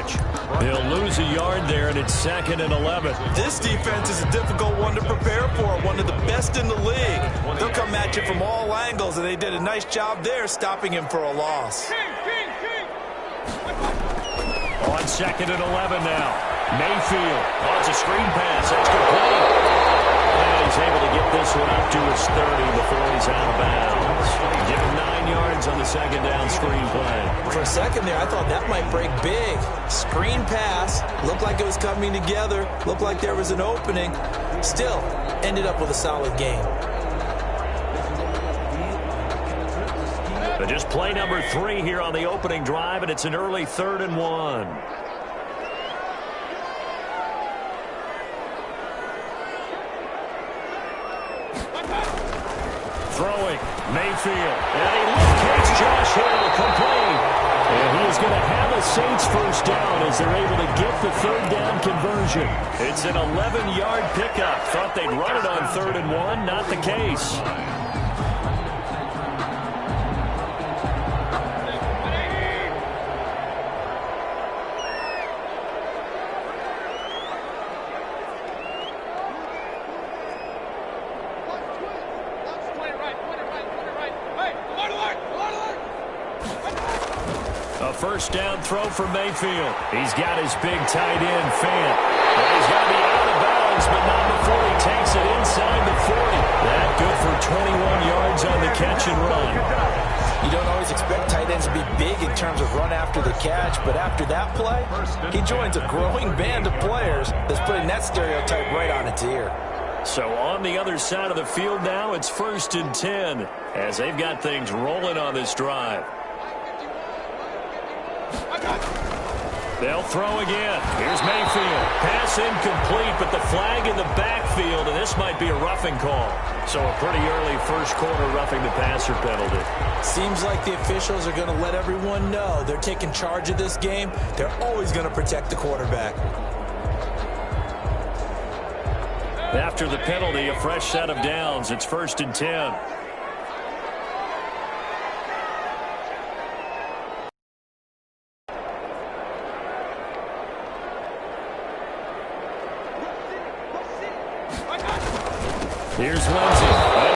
scrimmage. He'll lose a yard there, and it's 2nd and 11. This defense is a difficult one to prepare for, one of the best in the league. They'll come at you from all angles, and they did a nice job there stopping him for a loss. On 2nd and 11 now. Mayfield wants a screen pass. That's complete. And he's able to get this one up to his 30 before he's out of bounds. Give him 9 yards on the 2nd down screen play. For a second there, I thought that might break big. Screen pass. Looked like it was coming together. Looked like there was an opening. Still, ended up with a solid game. But just play number 3 here on the opening drive, and it's an early 3rd and 1. Throwing, Mayfield, and he locates Josh Hill, complete. And he is going to have a Saints first down as they're able to get the 3rd down conversion. It's an 11-yard pickup. Thought they'd run it on 3rd and 1, not the case. First down throw for Mayfield. He's got his big tight end, Fant. But he's going to be out of bounds, but not before he takes it inside the 40. That good for 21 yards on the catch and run. You don't always expect tight ends to be big in terms of run after the catch, but after that play, he joins a growing band of players that's putting that stereotype right on its ear. So on the other side of the field now, it's 1st and 10 as they've got things rolling on this drive. They'll throw again. Here's Mayfield. Pass incomplete, but the flag in the backfield, and this might be a roughing call. So a pretty early first quarter roughing the passer penalty. Seems like the officials are going to let everyone know they're taking charge of this game. They're always going to protect the quarterback. After the penalty, a fresh set of downs. It's 1st and 10. Here's Lindsey.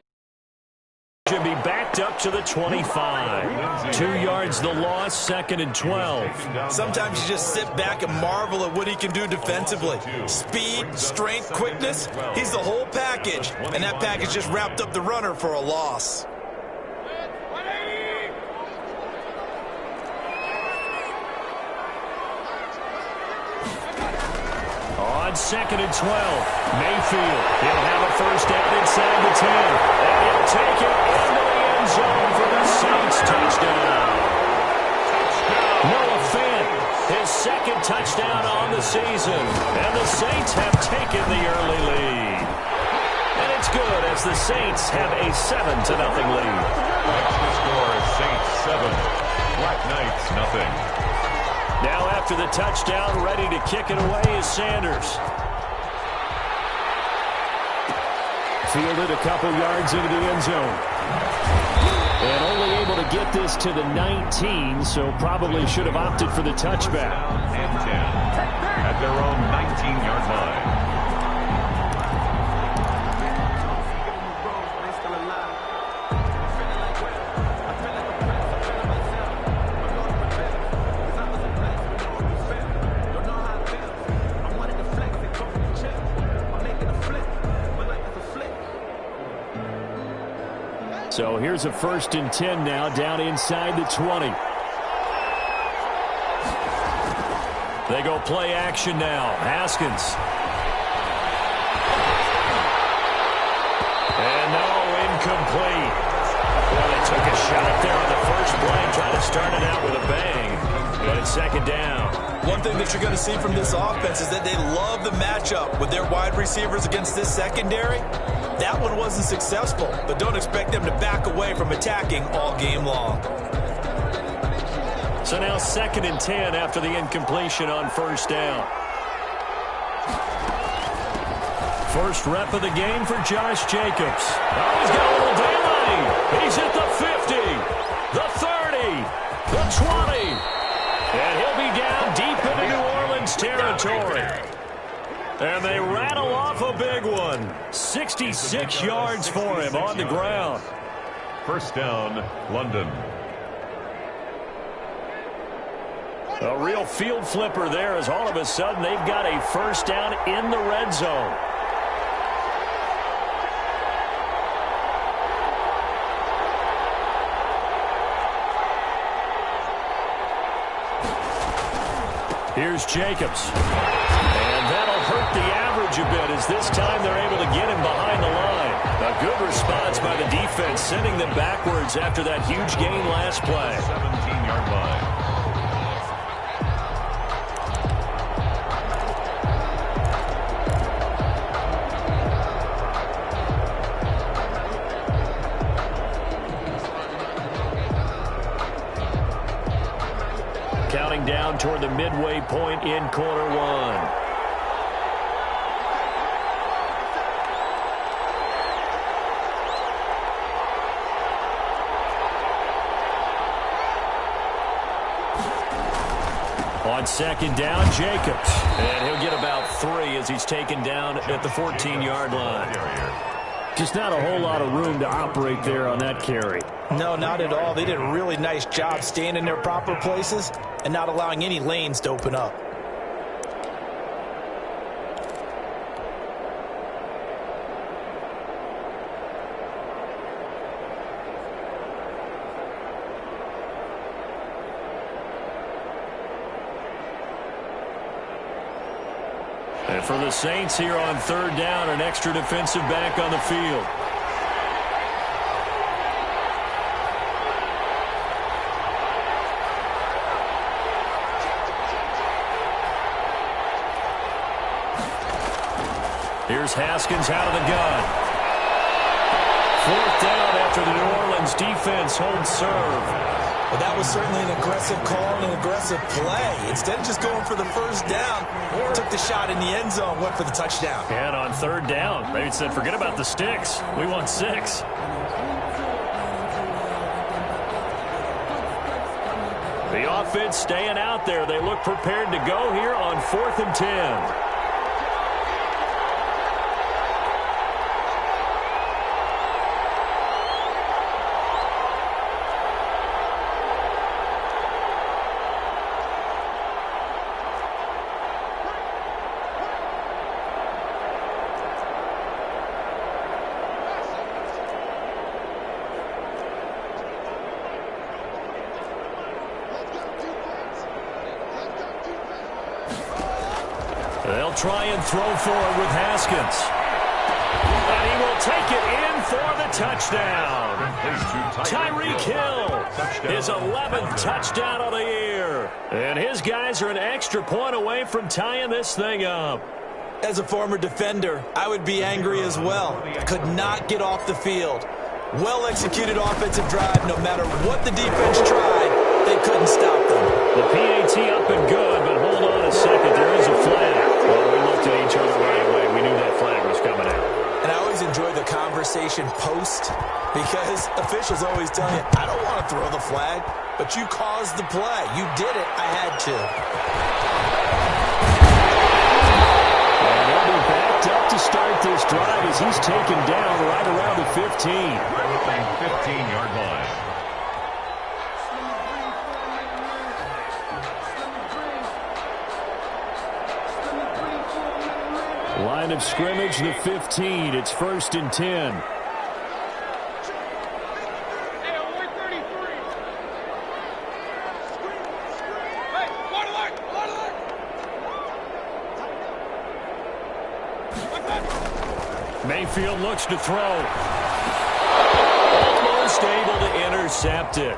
Should be backed up to the 25. 2 yards the loss, 2nd and 12. Sometimes you just sit back and marvel at what he can do defensively. Speed, strength, quickness. He's the whole package. And that package just wrapped up the runner for a loss. On 2nd and 12, Mayfield. He'll have a first down inside the 10. And he'll take it into the end zone for the Saints touchdown. Noah Fant, his 2nd touchdown on the season. And the Saints have taken the early lead. And it's good as the Saints have a 7-0 lead. The score is Saints 7, Black Knights 0. Now after the touchdown, ready to kick it away is Sanders. Fielded a couple yards into the end zone. And only able to get this to the 19, so probably should have opted for the touchback. And 10 at their own 19-yard line. So here's a 1st and 10 now, down inside the 20. They go play action now. Haskins. And no, incomplete. Well, they took a shot there on the first play, trying to start it out with a bang. But it's 2nd down. One thing that you're going to see from this offense is that they love the matchup with their wide receivers against this secondary. That one wasn't successful, but don't expect them to back away from attacking all game long. So now 2nd and 10 after the incompletion on first down. First rep of the game for Josh Jacobs. Oh, he's got a little daylight. He's at the 50, the 30, the 20. And he'll be down deep into New Orleans territory. And they rattle off a big one. 66 yards for him on the ground. First down, London. A real field flipper there as all of a sudden they've got a first down in the red zone. Here's Jacobs. And that'll hurt the average a bit as this time they're able to get him behind the line. A good response by the defense, sending them backwards after that huge gain last play. 17-yard line. Counting down toward the midway point in quarter one. On second down, Jacobs. And he'll get about 3 as he's taken down at the 14-yard line. Just not a whole lot of room to operate there on that carry. No, not at all. They did a really nice job staying in their proper places and not allowing any lanes to open up. And for the Saints here on third down, an extra defensive back on the field. Here's Haskins out of the gun. Fourth down after the New Orleans defense holds serve. Well, that was certainly an aggressive call and an aggressive play. Instead of just going for the first down, took the shot in the end zone, went for the touchdown. And on third down, maybe it said, forget about the sticks. We want 6. The offense staying out there. They look prepared to go here on 4th and 10. They'll try and throw forward with Haskins. And he will take it in for the touchdown. Tyreek Hill, his 11th touchdown of the year. And his guys are an extra point away from tying this thing up. As a former defender, I would be angry as well. Could not get off the field. Well-executed offensive drive. No matter what the defense tried, they couldn't stop them. The PAT up and good, but hold on a second. There is a flag. Well, we looked at each other right away. We knew that flag was coming out. And I always enjoy the conversation post because officials always tell you, I don't want to throw the flag, but you caused the play. You did it. I had to. And they'll be backed up to start this drive as he's taken down right around the 15. 15-yard line. Line of scrimmage, the 15. It's 1st and 10. Mayfield looks to throw. Almost able to intercept it.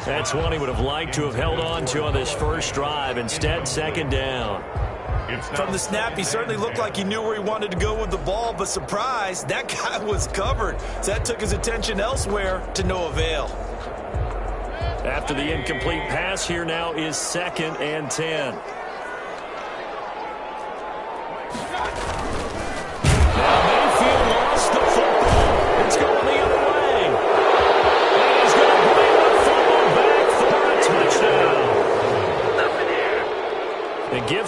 That's one he would have liked to have held on to on this first drive. Instead, second down. From the snap, he certainly looked like he knew where he wanted to go with the ball, but surprise, that guy was covered. So that took his attention elsewhere to no avail. After the incomplete pass, here now is 2nd and 10. Now Mayfield lost the football. It's going the other way. And he's going to bring the football back for a touchdown.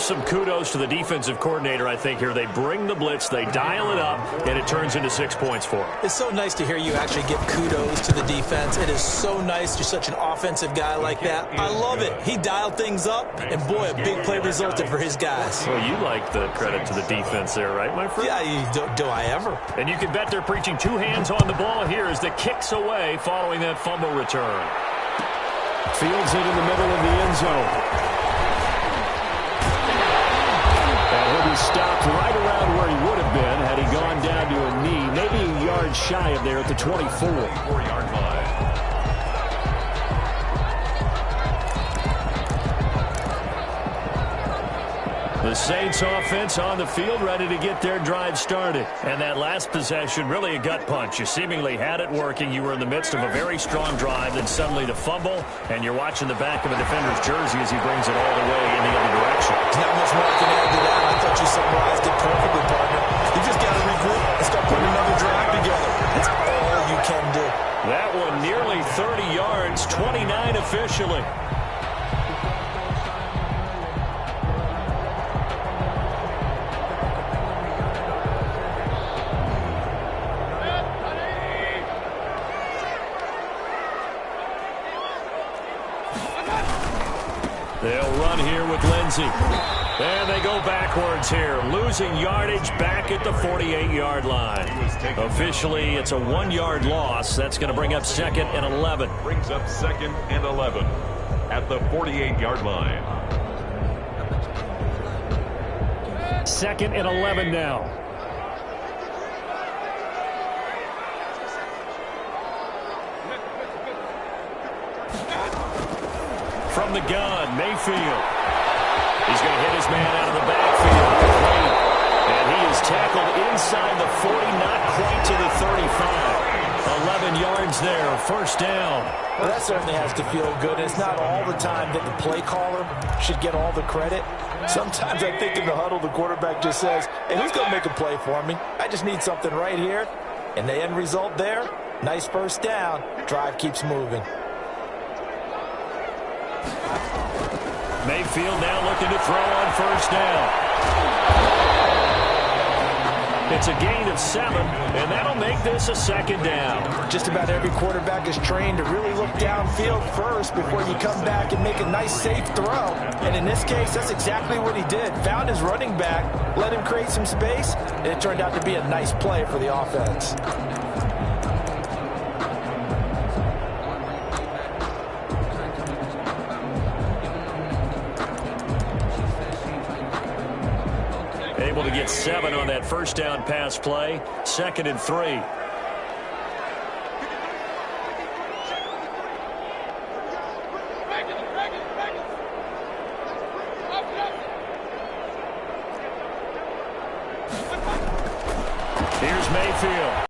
some kudos to the defensive coordinator, I think, here. They bring the blitz, they dial it up, and it turns into 6 points for them. It's so nice to hear you actually give kudos to the defense. It is so nice. You're such an offensive guy like that. I love it. He dialed things up, and boy, a big play resulted for his guys. Well, you like the credit to the defense there, right, my friend? Yeah, do I ever? And you can bet they're preaching two hands on the ball here as the kick's away following that fumble return. Fields it in the middle of the end zone. And he'll be stopped right around where he would have been had he gone down to a knee, maybe a yard shy of there at the 24-yard line. The Saints offense on the field, ready to get their drive started. And that last possession, really a gut punch. You seemingly had it working. You were in the midst of a very strong drive, then suddenly the fumble, and you're watching the back of a defender's jersey as he brings it all the way in the other direction. There's not much more I can add to that. I thought you summarized it perfectly, partner. You just got to regroup and start putting another drive together. That's all you can do. That one nearly 30 yards, 29 officially. They'll run here with Lindsey. And they go backwards here, losing yardage back at the 48-yard line. Officially, it's a 1-yard loss. That's going to bring up 2nd and 11. Brings up 2nd and 11 at the 48-yard line. 2nd and 11 now. From the gun, Mayfield. He's going to hit his man out of the backfield. And he is tackled inside the 40, not quite to the 35. 11 yards there, first down. Well, that certainly has to feel good. It's not all the time that the play caller should get all the credit. Sometimes I think in the huddle, the quarterback just says, hey, who's going to make a play for me? I just need something right here. And the end result there, nice first down. Drive keeps moving. Mayfield now looking to throw on first down. It's a gain of 7, and that'll make this a 2nd down. Just about every quarterback is trained to really look downfield first before you come back and make a nice, safe throw. And in this case, that's exactly what he did. Found his running back, let him create some space, and it turned out to be a nice play for the offense. Able to get 7 on that first down pass play. 2nd and 3. Here's Mayfield.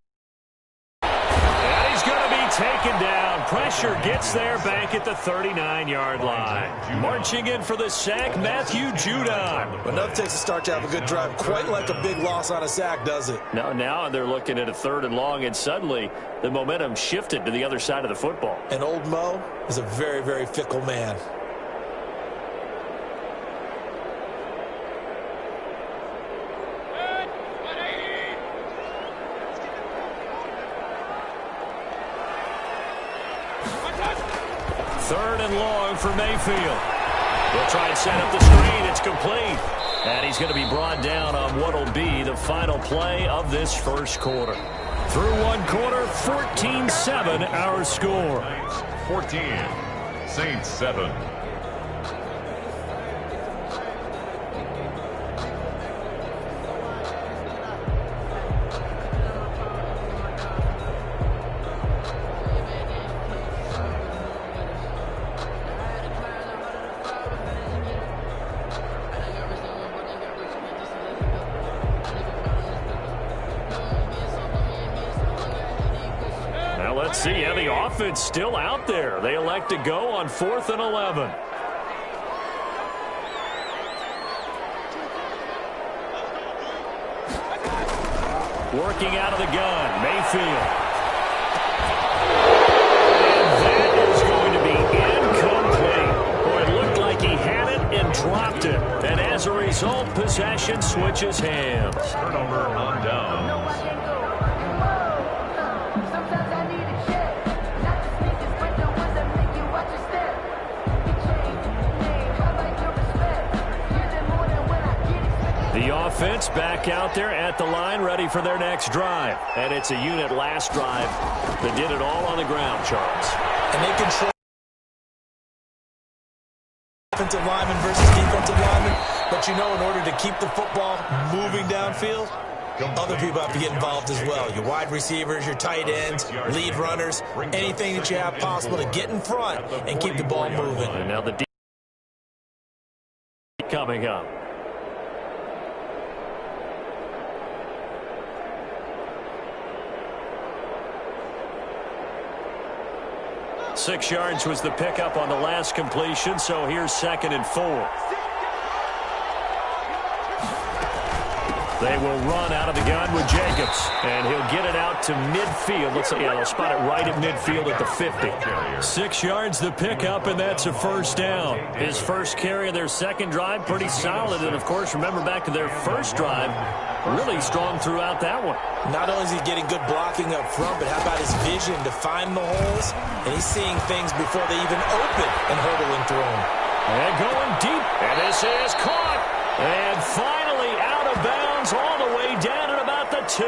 And he's going to be taken down. Pressure gets there back at the 39-yard line. Marching in for the sack, Matthew Judon. Enough takes a start to have a good drive. Quite like a big loss on a sack, does it? Now they're looking at a 3rd and long, and suddenly the momentum shifted to the other side of the football. And old Mo is a very, very fickle man. Third and long for Mayfield. He'll try and set up the screen. It's complete. And he's going to be brought down on what will be the final play of this first quarter. Through one quarter, 14-7 our score. 14, Saints 7. Let's see how the offense still out there. They elect to go on 4th and 11. Working out of the gun, Mayfield. And that is going to be incomplete. Boy, it looked like he had it and dropped it. And as a result, possession switches hands. Turnover on downs. The offense back out there at the line, ready for their next drive. And it's a unit last drive that did it all on the ground, Charles. And they control offensive lineman versus defensive lineman. But, you know, in order to keep the football moving downfield, other people have to get involved as well. Your wide receivers, your tight ends, lead runners, anything that you have possible to get in front and keep the ball moving. And now the D coming up. Six yards was the pickup on the last completion, so here's 2nd and 4. They will run out of the gun with Jacobs, and he'll get it out to midfield. Looks like, yeah, they'll spot it right at midfield at the 50. 6 yards the pickup, and that's a first down. His first carry of their second drive, pretty solid. And, of course, remember back to their first drive, really strong throughout that one. Not only is he getting good blocking up front, but how about his vision to find the holes? And he's seeing things before they even open and hurdling through them. And going deep, and this is caught. And finally out of bounds all the way down at about the 2.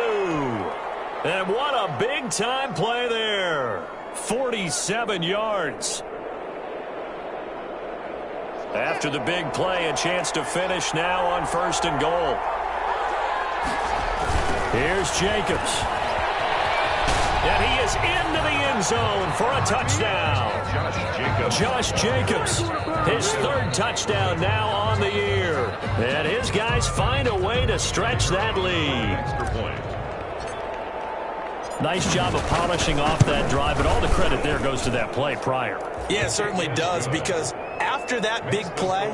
And what a big-time play there. 47 yards. After the big play, a chance to finish now on 1st and goal. Here's Jacobs. And he is into the end zone for a touchdown. Josh Jacobs, his 3rd touchdown now on the year. And his guys find a way to stretch that lead. Nice job of polishing off that drive, but all the credit there goes to that play prior. Yeah, it certainly does, because after that big play,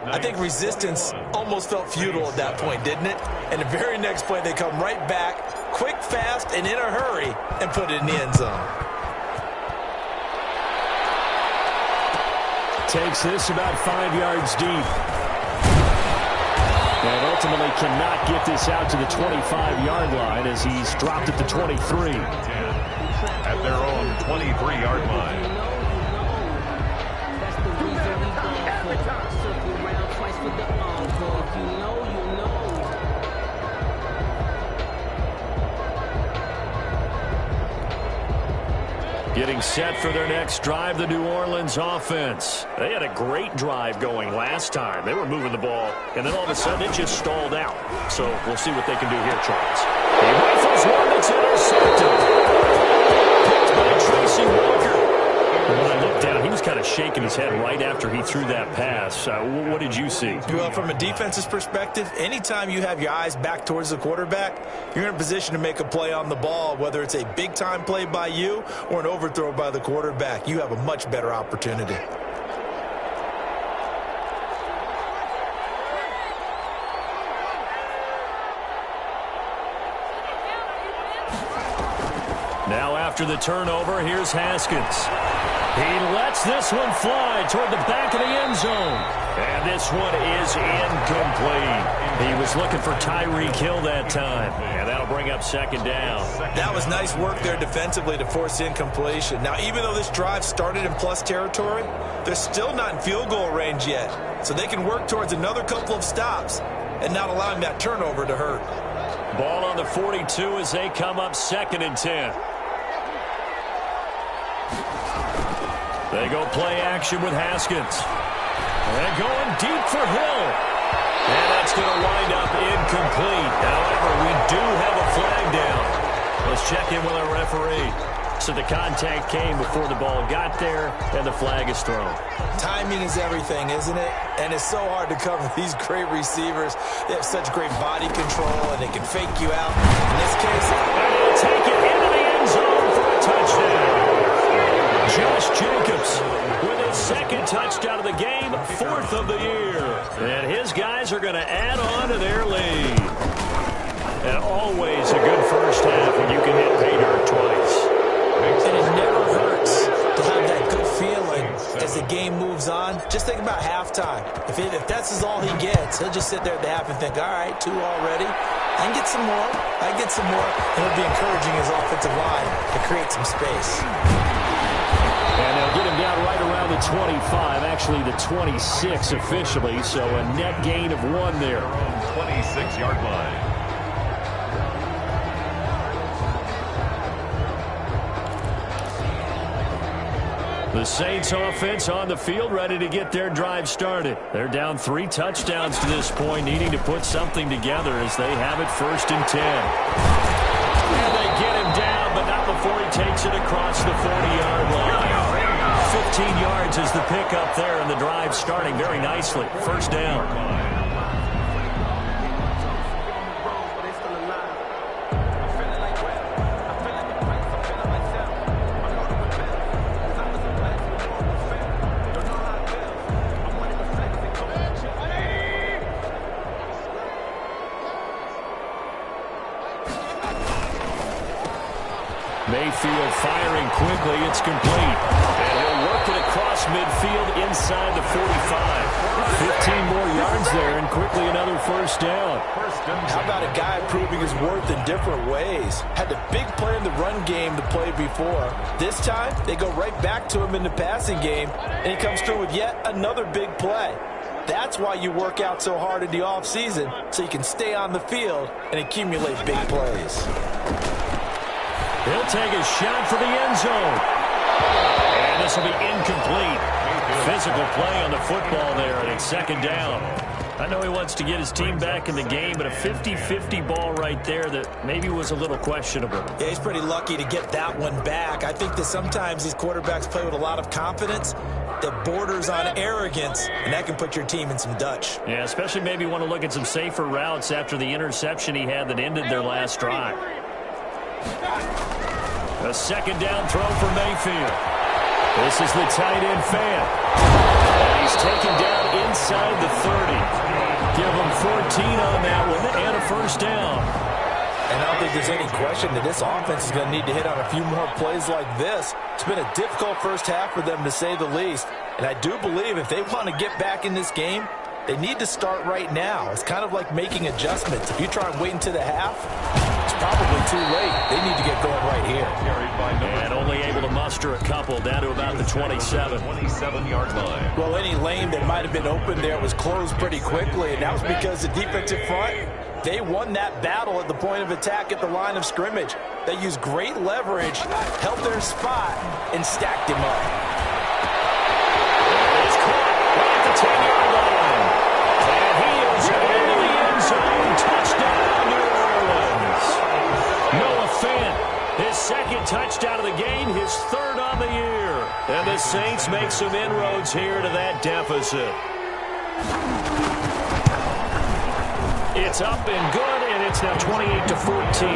I think resistance almost felt futile at that point, didn't it? And the very next play, they come right back, quick, fast, and in a hurry, and put it in the end zone. Takes this about 5 yards deep. And ultimately cannot get this out to the 25-yard line as he's dropped at the 23. At their own 23-yard line. Getting set for their next drive, the New Orleans offense. They had a great drive going last time. They were moving the ball, and then all of a sudden it just stalled out. So we'll see what they can do here, Charles. He rifles one that's intercepted. Picked by Tracy Walker. When I looked down, he was kind of shaking his head right after he threw that pass. What did you see? Well, from a defense's perspective, anytime you have your eyes back towards the quarterback, you're in a position to make a play on the ball, whether it's a big-time play by you or an overthrow by the quarterback. You have a much better opportunity. Now after the turnover, here's Haskins. He lets this one fly toward the back of the end zone. And this one is incomplete. He was looking for Tyreek Hill that time. And that'll bring up 2nd down. That was nice work there defensively to force incompletion. Now, even though this drive started in plus territory, they're still not in field goal range yet. So they can work towards another couple of stops and not allowing that turnover to hurt. Ball on the 42 as they come up 2nd and 10. They go play action with Haskins. And going deep for Hill. And that's going to wind up incomplete. However, we do have a flag down. Let's check in with our referee. So the contact came before the ball got there, and the flag is thrown. Timing is everything, isn't it? And it's so hard to cover these great receivers. They have such great body control, and they can fake you out. In this case, they'll take it into the end zone for a touchdown. Josh Jacobs with his 2nd touchdown of the game, 4th of the year. And his guys are going to add on to their lead. And always a good first half when you can hit pay dirt twice. And it never hurts to have that good feeling as the game moves moves on, just think about halftime. If that's all he gets, he'll just sit there at the half and think, all right, 2 already. I can get some more. And it'll be encouraging his offensive line to create some space. And they'll get him down right around the 25, actually the 26 officially, so a net gain of 1 there. 26-yard line. The Saints offense on the field, ready to get their drive started. They're down 3 touchdowns to this point, needing to put something together as they have it 1st and 10. And they get him down, but not before he takes it across the 40-yard line. 15 yards is the pickup there, and the drive starting very nicely. 1st down. Mayfield firing quickly. It's complete. And he'll work it across midfield inside the 45. 15 more yards there, and quickly another 1st down. How about a guy proving his worth in different ways? Had the big play in the run game to play before. This time, they go right back to him in the passing game, and he comes through with yet another big play. That's why you work out so hard in the offseason, so you can stay on the field and accumulate big plays. He'll take a shot for the end zone. And this will be incomplete. Physical play on the football there, and it's 2nd down. I know he wants to get his team back in the game, but a 50-50 ball right there that maybe was a little questionable. Yeah, he's pretty lucky to get that one back. I think that sometimes these quarterbacks play with a lot of confidence that borders on arrogance, and that can put your team in some Dutch. Yeah, especially maybe want to look at some safer routes after the interception he had that ended their last drive. A 2d down throw for Mayfield. This is the tight end fan. And he's taken down inside the 30. Give him 14 on that one and a 1st down. And I don't think there's any question that this offense is going to need to hit on a few more plays like this. It's been a difficult first half for them, to say the least. And I do believe if they want to get back in this game, they need to start right now. It's kind of like making adjustments. If you try and wait until the half, it's probably too late. They need to get going right here. And only able to muster a couple, down to about the 27. 27-yard line. Well, any lane that might have been open there was closed pretty quickly, and that was because the defensive front, they won that battle at the point of attack at the line of scrimmage. They used great leverage, held their spot, and stacked him up. It's caught right at the 10-yard line. And he is into the end zone. Touchdown, New Orleans. Noah Fant, his 2nd touchdown of the game, his 3rd on the year. And the Saints make some inroads here to that deficit. It's up and good, and it's now 28-14.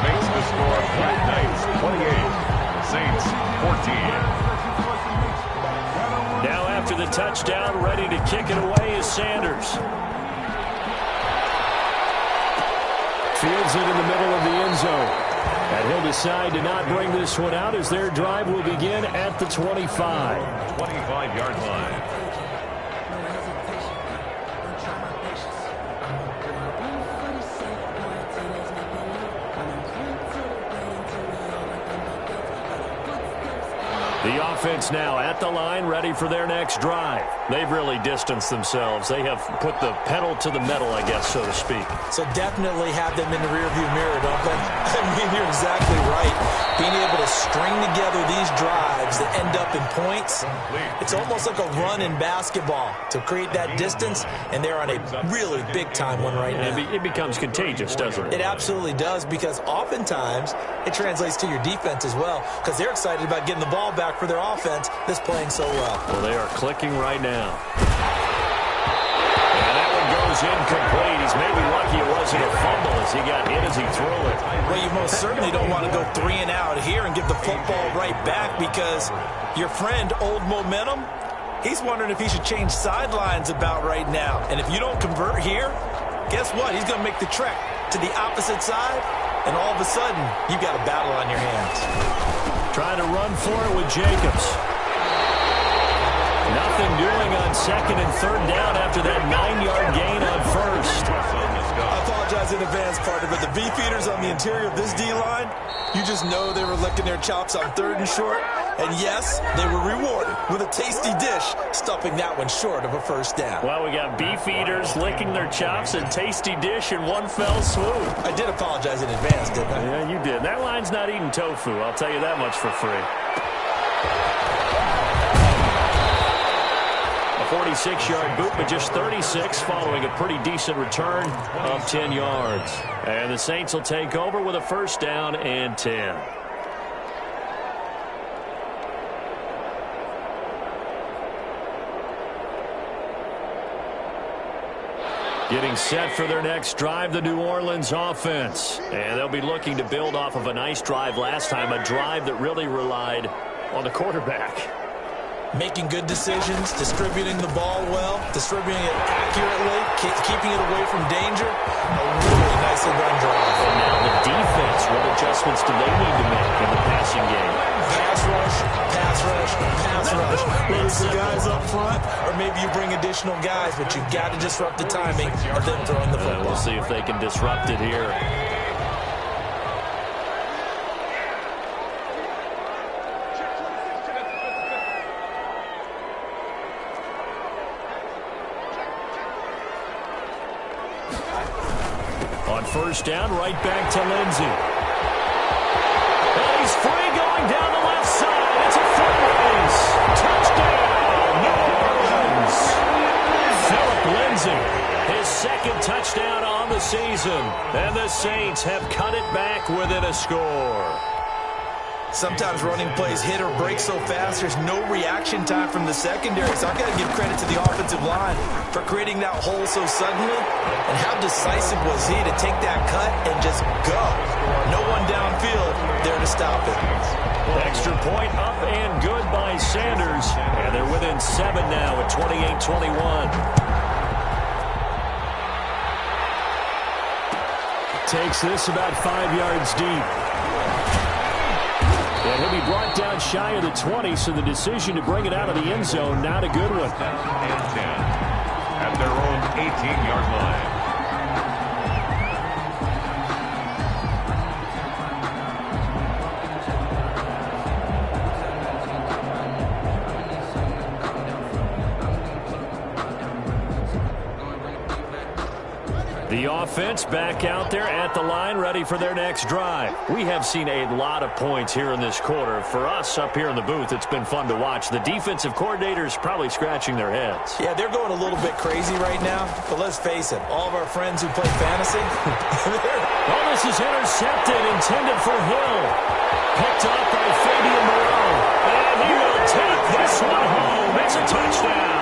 Makes the score Black Knights 28, Saints 14. Now after the touchdown, ready to kick it away is Sanders. Fields it in the middle of the end zone. And he'll decide to not bring this one out as their drive will begin at the 25. 25-yard line. The offense now at the line, ready for their next drive. They've really distanced themselves. They have put the pedal to the metal, I guess, so to speak. So definitely have them in the rearview mirror, don't they? I mean, you're exactly right. Being able to string together these drives that end up in points, it's almost like a run in basketball to create that distance, and they're on a really big-time one right now. It becomes contagious, doesn't it? It absolutely does, because oftentimes it translates to your defense as well, because they're excited about getting the ball back for their offense that's playing so well. Well, they are clicking right now. And that one goes incomplete. He's maybe lucky it wasn't a fumble as he got hit as he threw it. Well, you most certainly don't want to go 3 and out here and give the football right back, because your friend, Old Momentum, he's wondering if he should change sidelines about right now. And if you don't convert here, guess what? He's going to make the trek to the opposite side, and all of a sudden, you've got a battle on your hands. Trying to run for it with Jacobs. Nothing doing on second and third down after that 9-yard gain on first. I apologize in advance, partner, but the beefeaters on the interior of this D-line, you just know they were licking their chops on third and short. And yes, they were rewarded with a tasty dish, stuffing that one short of a first down. Well, we got beefeaters licking their chops and tasty dish in one fell swoop. I did apologize in advance, didn't I? Yeah, you did. That line's not eating tofu, I'll tell you that much for free. A 46-yard boot, but just 36 following a pretty decent return of 10 yards. And the Saints will take over with a first down and 10. Getting set for their next drive, the New Orleans offense. And they'll be looking to build off of a nice drive last time, a drive that really relied on the quarterback. Making good decisions, distributing the ball well, distributing it accurately, keeping it away from danger. A really nicely run drive. And now the defense, what adjustments do they need to make in the passing game? Pass rush, pass rush, pass rush. Lose the guys up front, or maybe you bring additional guys, but you've got to disrupt the timing of them throwing the football. We'll see if they can disrupt it here. On first down, right back to Lindsey. And he's free going down the left side. It's a foot race. Touchdown, New Orleans. Philip Lindsey, his second touchdown on the season. And the Saints have cut it back within a score. Sometimes running plays hit or break so fast, there's no reaction time from the secondary. So I've got to give credit to the offensive line for creating that hole so suddenly. And how decisive was he to take that cut and just go? No one downfield there to stop it. Extra point up and good by Sanders. And they're within 7 now at 28-21. Takes this about 5 yards deep. And he'll be brought down shy of the 20, so the decision to bring it out of the end zone, not a good one. And 10 at their own 18-yard line. The offense back out there at the line, ready for their next drive. We have seen a lot of points here in this quarter. For us up here in the booth, it's been fun to watch. The defensive coordinators probably scratching their heads. Yeah, they're going a little bit crazy right now. But let's face it, all of our friends who play fantasy, well, this is intercepted, intended for Hill. Picked up by Fabian Moreau. And he will take this one home. It's a touchdown.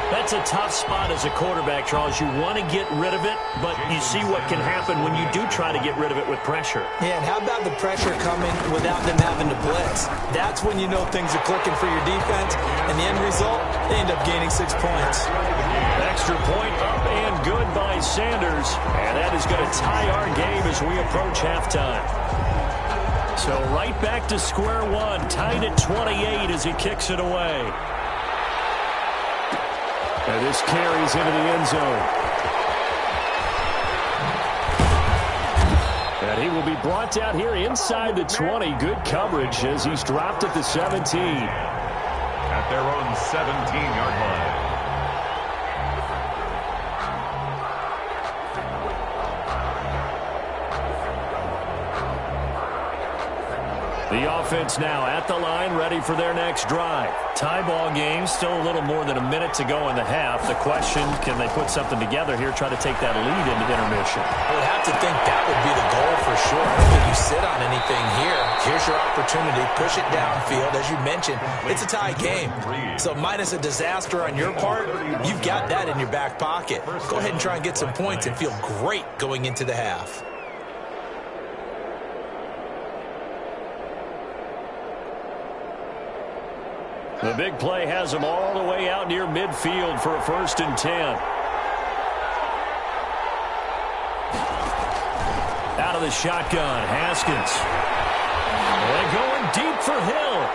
That's a tough spot as a quarterback, Charles. You want to get rid of it, but you see what can happen when you do try to get rid of it with pressure. Yeah, and how about the pressure coming without them having to blitz? That's when you know things are clicking for your defense, and the end result, they end up gaining 6 points. Extra point up and good by Sanders, and that is going to tie our game as we approach halftime. So right back to square one, tied at 28 as he kicks it away. And this carries into the end zone. And he will be brought down here inside the 20. Good coverage as he's dropped at the 17. At their own 17-yard line. The offense now at the line, ready for their next drive. Tie ball game, still a little more than a minute to go in the half. The question, can they put something together here, try to take that lead into intermission? I would have to think that would be the goal for sure. I don't think you sit on anything here. Here's your opportunity. Push it downfield. As you mentioned, it's a tie game. So minus a disaster on your part, you've got that in your back pocket. Go ahead and try and get some points and feel great going into the half. The big play has them all the way out near midfield for a 1st and 10. Out of the shotgun, Haskins. And going deep for Hill.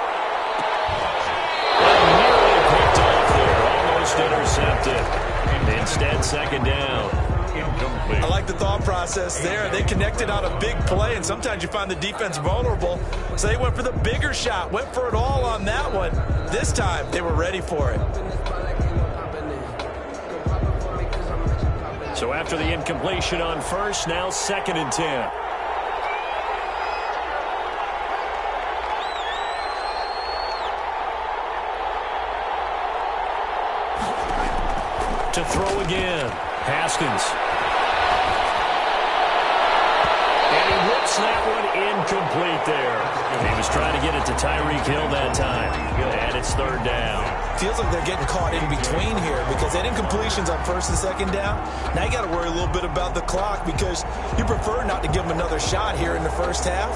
almost intercepted. Instead, second down. I like the thought process there. They connected on a big play, and sometimes you find the defense vulnerable. So they went for the bigger shot, went for it all on that one. This time, they were ready for it. So after the incompletion on first, now 2nd and 10. To throw again, Haskins. And he whips that one incomplete there. He was trying to get it to Tyreek Hill that time. And it's 3rd down. Feels like they're getting caught in between here because that incompletion's on 1st and 2nd down. Now you got to worry a little bit about the clock because you prefer not to give them another shot here in the first half.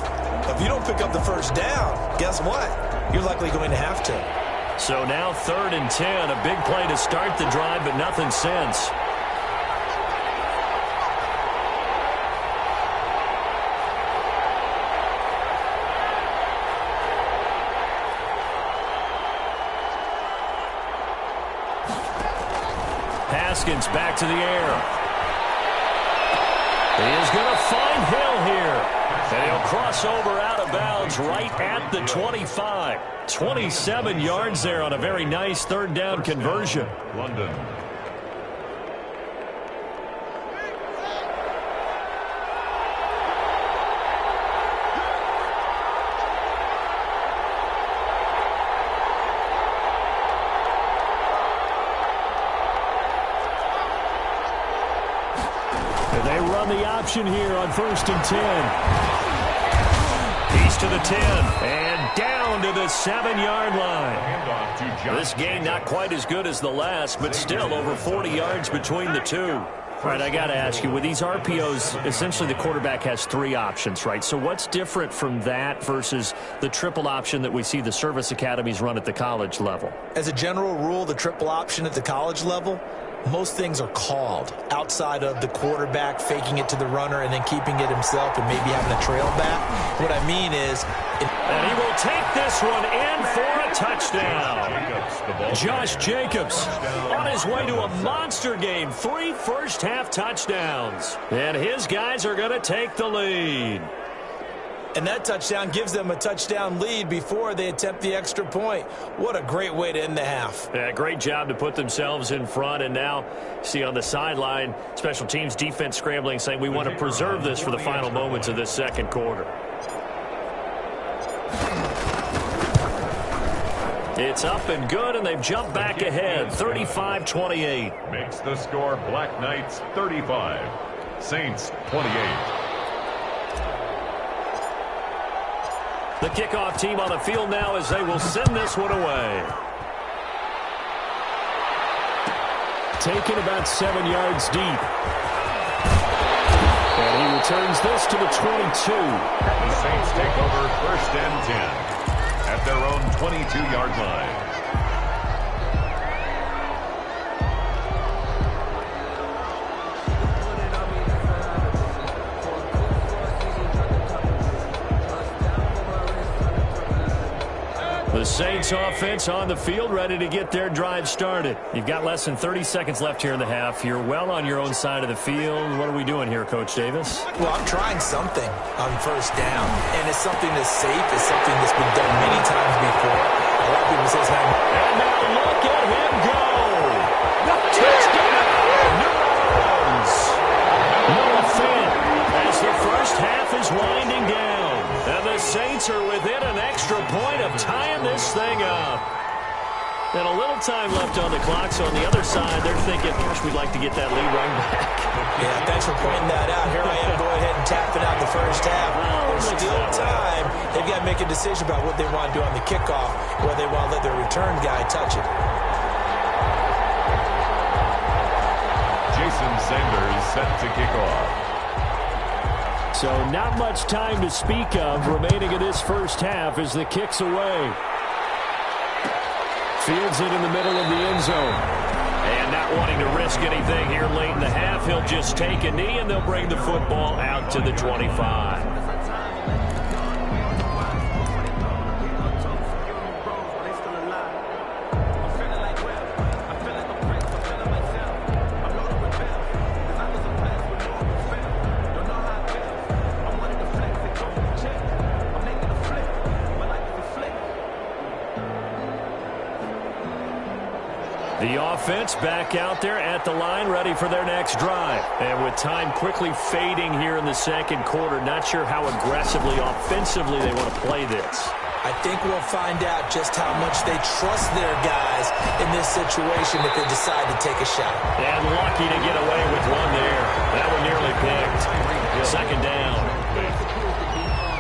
If you don't pick up the 1st down, guess what? You're likely going to have to. So now 3rd and 10, a big play to start the drive, but nothing since. Haskins back to the air. He is going to find Hill here. And he'll cross over out of bounds right at the 25. 27 yards there on a very nice 3rd down conversion. London. And they run the option here on 1st and 10. He's to the 10 and down to the 7-yard line. This game not quite as good as the last, but still over 40 yards between the two. All right, I got to ask you, with these RPOs, essentially the quarterback has 3 options, right? So what's different from that versus the triple option that we see the service academies run at the college level? As a general rule, the triple option at the college level, most things are called outside of the quarterback faking it to the runner and then keeping it himself and maybe having a trail back. What I mean is... And he will take this one in for a touchdown. Josh Jacobs on his way to a monster game. 3 first-half touchdowns. And his guys are going to take the lead. And that touchdown gives them a touchdown lead before they attempt the extra point. What a great way to end the half. Yeah, great job to put themselves in front. And now, see on the sideline, special teams defense scrambling, saying we want to preserve this for the final moments of this 2nd quarter. It's up and good, and they've jumped back ahead, 35-28. Makes the score Black Knights 35, Saints 28. The kickoff team on the field now as they will send this one away. Taken about 7 yards deep. And he returns this to the 22. The Saints take over 1st and 10 at their own 22-yard line. The Saints offense on the field, ready to get their drive started. You've got less than 30 seconds left here in the half. You're well on your own side of the field. What are we doing here, Coach Davis? Well, I'm trying something on 1st down, and it's something that's safe. It's something that's been done many times before. A lot of people say it's not. And now look at him go. Touchdown, New Orleans. No fan as the first half is winding down. And the Saints are within an extra point of tying this thing up. And a little time left on the clock, so on the other side, they're thinking, gosh, we'd like to get that lead right back. Yeah, thanks for pointing that out. Here I am going ahead and tapping out the first half. There's still time. They've got to make a decision about what they want to do on the kickoff, whether they want to let their return guy touch it. Jason Sanders set to kick off. So not much time to speak of remaining in this first half as the kick's away. Fields it in the middle of the end zone. And not wanting to risk anything here late in the half, he'll just take a knee and they'll bring the football out to the 25. The offense back out there at the line, ready for their next drive. And with time quickly fading here in the second quarter, not sure how aggressively, offensively they want to play this. I think we'll find out just how much they trust their guys in this situation if they decide to take a shot. And lucky to get away with one there. That one nearly picked. Second down.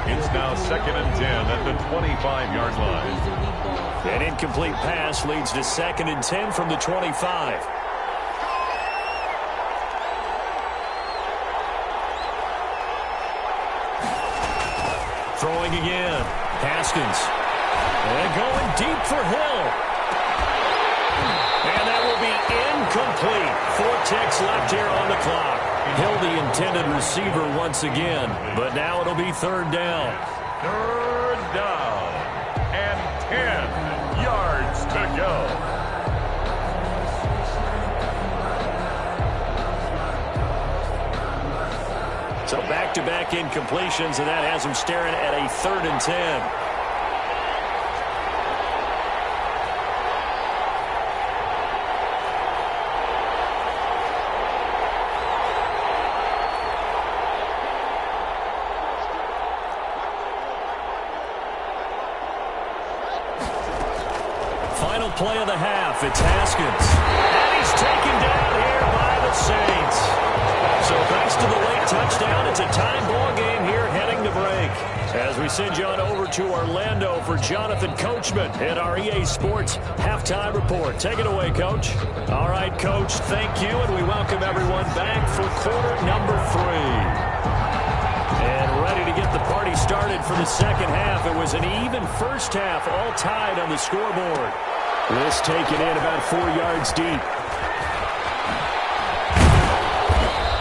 It's now 2nd and 10 at the 25-yard line. An incomplete pass leads to 2nd and 10 from the 25. Throwing again. Haskins. And going deep for Hill. And that will be incomplete. 4 ticks left here on the clock. Hill the intended receiver once again. But now it'll be 3rd down. 3rd down. And 10 yards to go. So back-to-back incompletions, and that has him staring at a 3rd and 10. Final play of the half, it's Haskins. And he's taken down here by the Saints. So thanks to the late touchdown, it's a tie ball game here heading to break. As we send you on over to Orlando for Jonathan Coachman at our EA Sports Halftime Report. Take it away, Coach. All right, Coach, thank you, and we welcome everyone back for quarter number 3. And ready to get the party started for the second half. It was an even first half, all tied on the scoreboard. This taken in about 4 yards deep.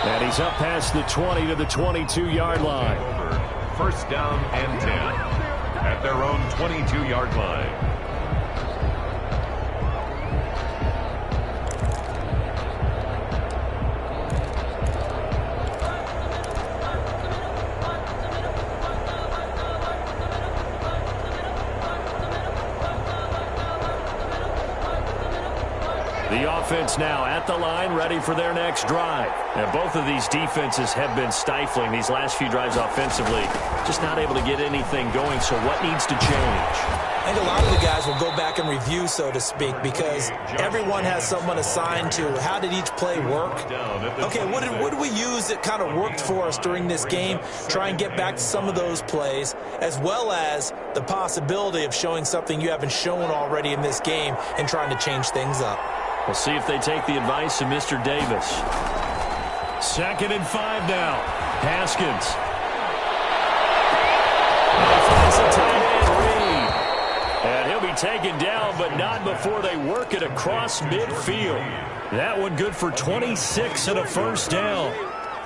And he's up past the 20 to the 22-yard line. 1st down and 10 at their own 22-yard line. The offense now at the line, ready for their next drive. And both of these defenses have been stifling these last few drives offensively. Just not able to get anything going, so what needs to change? I think a lot of the guys will go back and review, so to speak, because everyone has someone assigned to how did each play work. Okay, what did we use that kind of worked for us during this game? Try and get back to some of those plays, as well as the possibility of showing something you haven't shown already in this game and trying to change things up. We'll see if they take the advice of Mr. Davis. 2nd and 5 now. Haskins. Finds the tight end, Reed. And he'll be taken down, but not before they work it across midfield. That one good for 26 and a 1st down.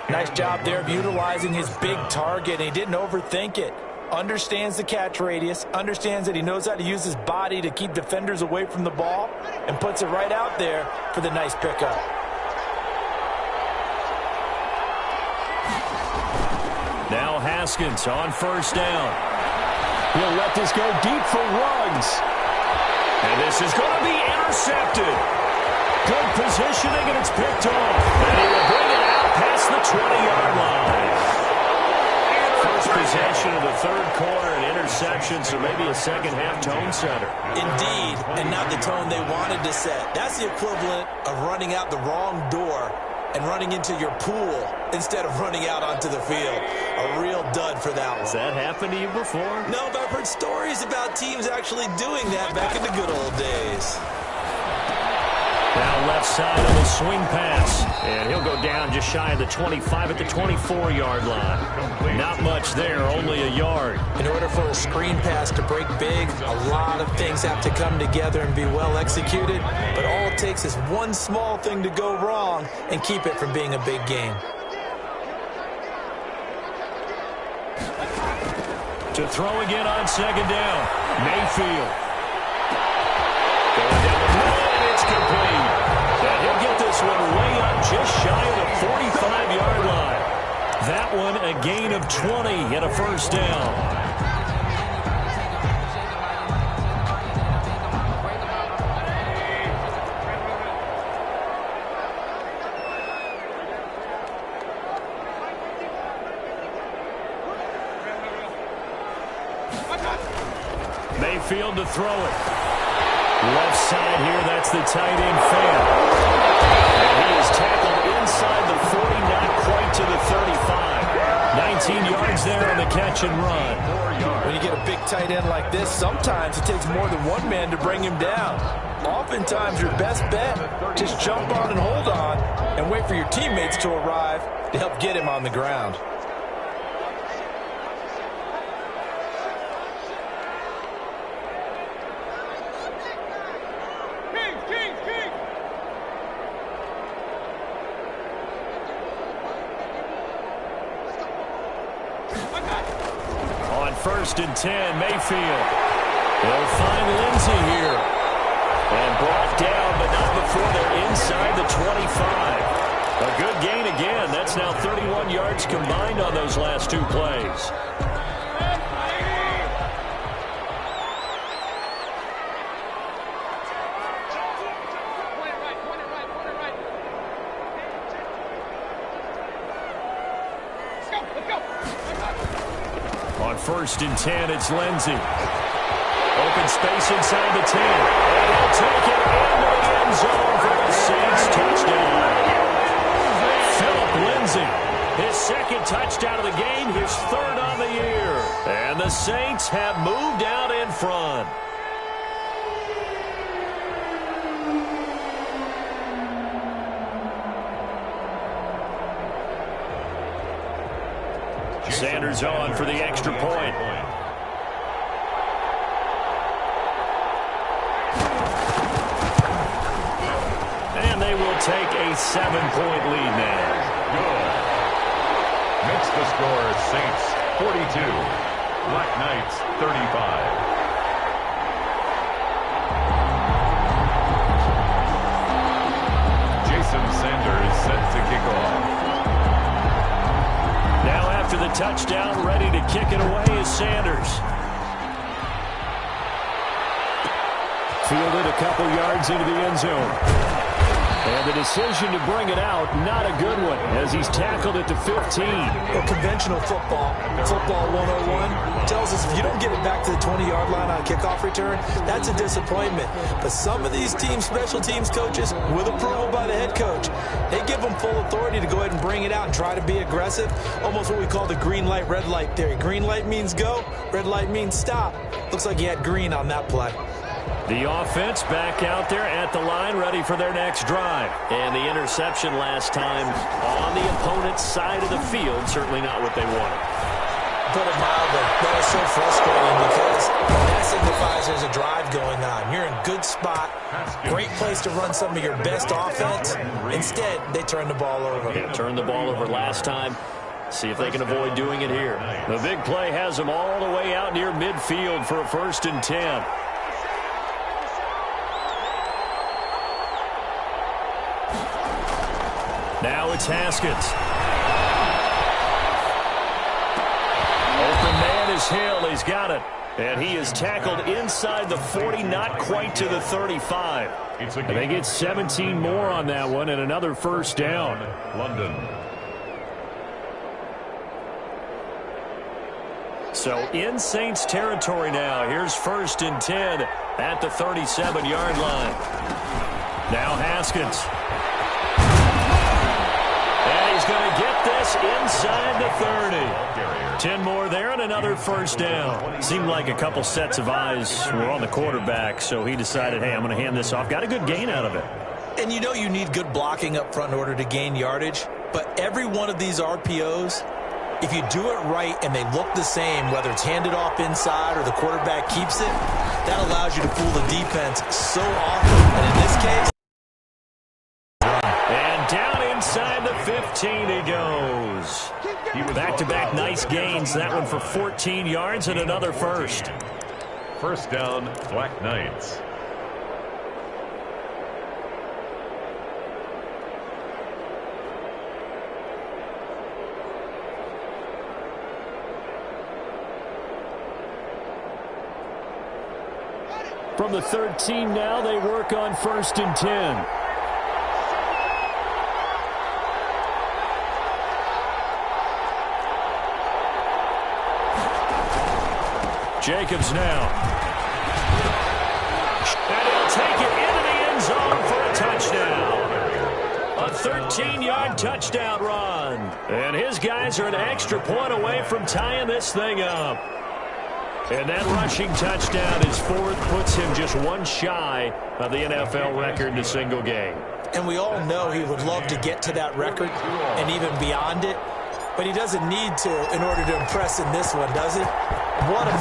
Nice job there of utilizing his big target. He didn't overthink it. Understands the catch radius, understands that he knows how to use his body to keep defenders away from the ball, and puts it right out there for the nice pickup. Now Haskins on 1st down. He'll let this go deep for Ruggs. And this is going to be intercepted. Good positioning, and it's picked off. And he will bring it out past the 20-yard line. First possession of the 3rd quarter, an interception, so maybe a second-half tone setter. Indeed, and not the tone they wanted to set. That's the equivalent of running out the wrong door and running into your pool instead of running out onto the field. A real dud for that one. Has that happened to you before? No, but I've heard stories about teams actually doing that back in the good old days. Now left side of the swing pass. And he'll go down just shy of the 25 at the 24-yard line. Not much there, only a yard. In order for a screen pass to break big, a lot of things have to come together and be well executed. But all it takes is one small thing to go wrong and keep it from being a big game. To throw again on 2nd down. Mayfield. Going down the middle, and it's complete. And he'll get this one way up just shy of the 45-yard line. That one a gain of 20 and a 1st down. Mayfield to throw it. Left side here, that's the tight end fan. And he is tackled inside the 40, not quite to the 35. 19 yards there on the catch and run. When you get a big tight end like this, sometimes it takes more than one man to bring him down. Oftentimes, your best bet, just jump on and hold on and wait for your teammates to arrive to help get him on the ground. On 1st and 10, Mayfield. They'll find Lindsey here. And brought down, but not before they're inside the 25. A good gain again. That's now 31 yards combined on those last 2 plays. On 1st and 10, it's Lindsey. Open space inside the 10. And he'll take it into the end zone for the Saints touchdown. Philip Lindsey, his 2nd touchdown of the game, his 3rd on the year. And the Saints have moved out in front. Sanders on for the extra point. And they will take a 7-point lead now. Good. Makes the score Saints 42, Black Knights 35. Jason Sanders set to kick off. Now after the touchdown, ready to kick it away is Sanders. Fielded a couple yards into the end zone. And the decision to bring it out, not a good one, as he's tackled at the 15. Well, conventional football 101, tells us if you don't get it back to the 20-yard line on a kickoff return, that's a disappointment. But some of these team special teams coaches, with approval by the head coach, they give them full authority to go ahead and bring it out and try to be aggressive, almost what we call the green light, red light theory. Green light means go, red light means stop. Looks like he had green on that play. The offense back out there at the line, ready for their next drive. And the interception last time on the opponent's side of the field, certainly not what they wanted. Put it mildly, that is so frustrating because that signifies there's a drive going on. You're in a good spot, great place to run some of your best offense. Instead, they turn the ball over. Yeah, turned the ball over last time. See if they can avoid doing it here. The big play has them all the way out near midfield for a 1st and 10. Now it's Haskins. Open man is Hill. He's got it. And he is tackled inside the 40, not quite to the 35. And they get 17 more on that one and another 1st down. London. So in Saints territory now. Here's 1st and 10 at the 37-yard line. Now Haskins. He's going to get this inside the 30. 10 more there and another 1st down. Seemed like a couple sets of eyes were on the quarterback, so he decided, hey, I'm going to hand this off. Got a good gain out of it. And you know you need good blocking up front in order to gain yardage, but every one of these RPOs, if you do it right and they look the same, whether it's handed off inside or the quarterback keeps it, that allows you to fool the defense so often. And in this case, and down inside the 15 he goes. Back-to-back nice gains. That one for 14 yards and another 1st. 1st down, Black Knights. From the 13 now, they work on 1st and 10. Jacobs now. And he'll take it into the end zone for a touchdown. A 13-yard touchdown run. And his guys are an extra point away from tying this thing up. And that rushing touchdown is fourth, puts him just one shy of the NFL record in a single game. And we all know he would love to get to that record and even beyond it. But he doesn't need to in order to impress in this one, does he? What a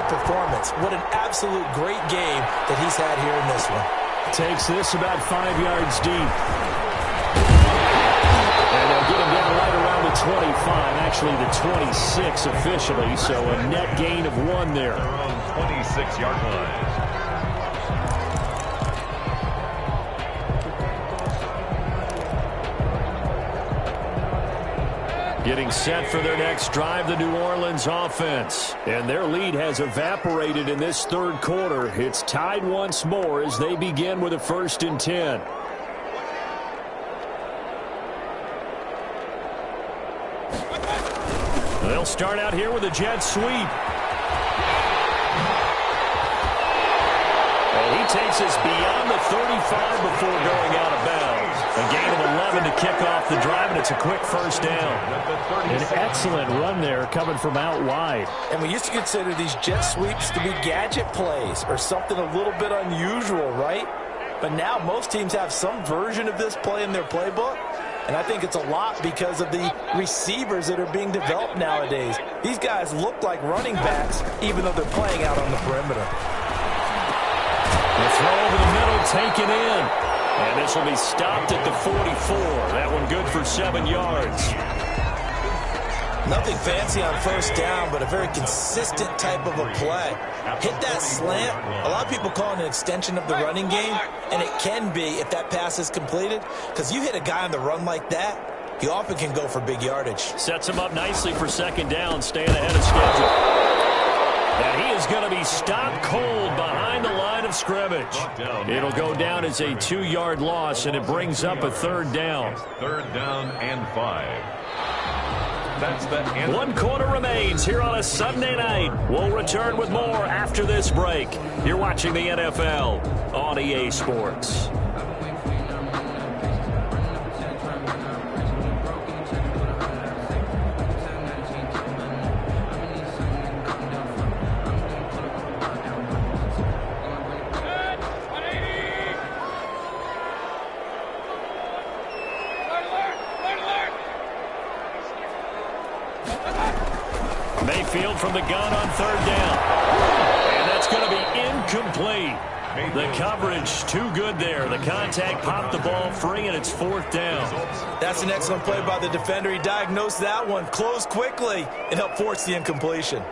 performance. What an absolute great game that he's had here in this one. Takes this about 5 yards deep. And they'll get him down right around the 25, actually the 26 officially, so a net gain of 1 there. 26-yard line. Getting set for their next drive, the New Orleans offense. And their lead has evaporated in this third quarter. It's tied once more as they begin with a 1st and 10. They'll start out here with a jet sweep. And he takes us beyond the 35 before going out of bounds. A gain of 11 to kick off the drive, and it's a quick 1st down. An excellent run there coming from out wide. And we used to consider these jet sweeps to be gadget plays or something a little bit unusual, right? But now most teams have some version of this play in their playbook. And I think it's a lot because of the receivers that are being developed nowadays. These guys look like running backs, even though they're playing out on the perimeter. The throw over the middle, taken in. And this will be stopped at the 44. That one good for 7 yards. Nothing fancy on 1st down, but a very consistent type of a play. Hit that slant. A lot of people call it an extension of the running game, and it can be if that pass is completed, because you hit a guy on the run like that, he often can go for big yardage. Sets him up nicely for 2nd down, staying ahead of schedule. And he is going to be stopped cold behind the line of scrimmage. It'll go down as a 2-yard loss, and it brings up a 3rd down. 3rd down and 5. That's the end. 1 quarter remains here on a Sunday night. We'll return with more after this break. You're watching the NFL on EA Sports. Mayfield from the gun on 3rd down. And that's going to be incomplete. The coverage too good there. The contact popped the ball free, and it's 4th down. That's an excellent play by the defender. He diagnosed that one, closed quickly, and helped force the incompletion.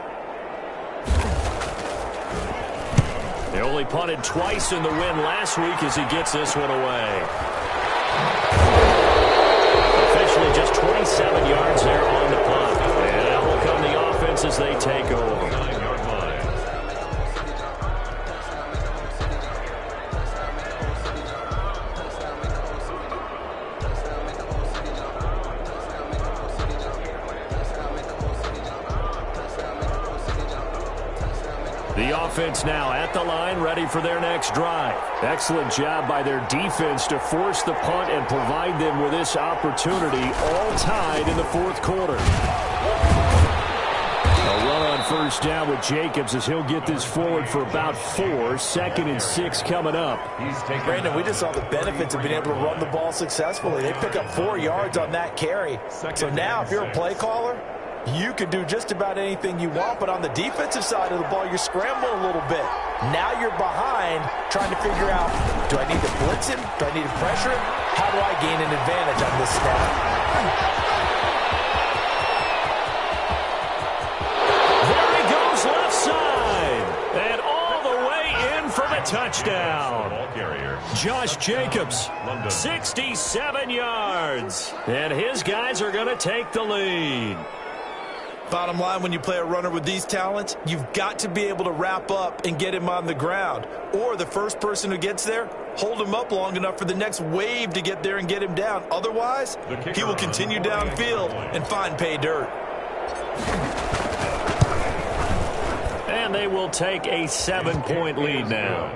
They only punted twice in the win last week as he gets this one away. Officially just 27 yards there on the punt. And out will come the offense as they take over. 9-yard line. The offense now at the line, ready for their next drive. Excellent job by their defense to force the punt and provide them with this opportunity, all tied in the 4th quarter. A run on 1st down with Jacobs as he'll get this forward for about 4. 2nd and 6 coming up. Brandon, we just saw the benefits of being able to run the ball successfully. They pick up 4 yards on that carry. So now if you're a play caller, you can do just about anything you want, but on the defensive side of the ball, you're scrambling a little bit. Now you're behind trying to figure out, do I need to blitz him? Do I need to pressure him? How do I gain an advantage on this snap? There he goes left side. And all the way in for the touchdown. Josh Jacobs, 67 yards. And his guys are going to take the lead. Bottom line, when you play a runner with these talents, you've got to be able to wrap up and get him on the ground. Or the first person who gets there, hold him up long enough for the next wave to get there and get him down. Otherwise, he will continue downfield and find pay dirt. And And they will take a 7-point lead now.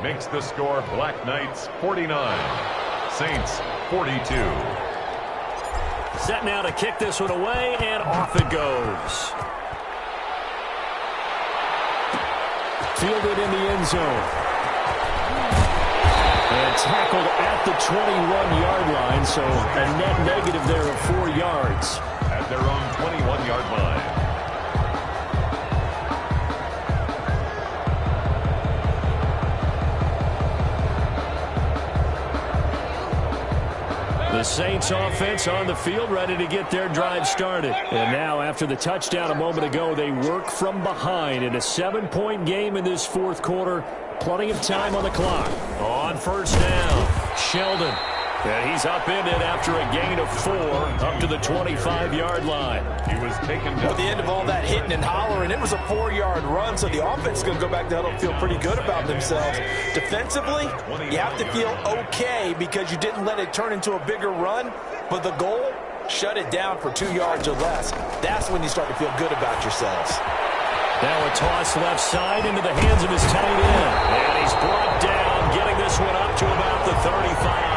Makes the score Black Knights 49, Saints 42. Set now to kick this one away, and off it goes. Fielded in the end zone. And tackled at the 21-yard line, so a net negative there of 4 yards. At their own 21-yard line. The Saints offense on the field, ready to get their drive started. And now, after the touchdown a moment ago, they work from behind in a 7-point game in this fourth quarter. Plenty of time on the clock. On first down, Sheldon. And he's up in it after a gain of 4 up to the 25-yard line. He was taken down. At the end of all that hitting and hollering, it was a 4-yard run, so the offense is going to go back to huddle and feel pretty good about themselves. Defensively, you have to feel okay because you didn't let it turn into a bigger run, but the goal, shut it down for 2 yards or less. That's when you start to feel good about yourselves. Now a toss left side into the hands of his tight end. And he's brought down, getting this one up to about the 35.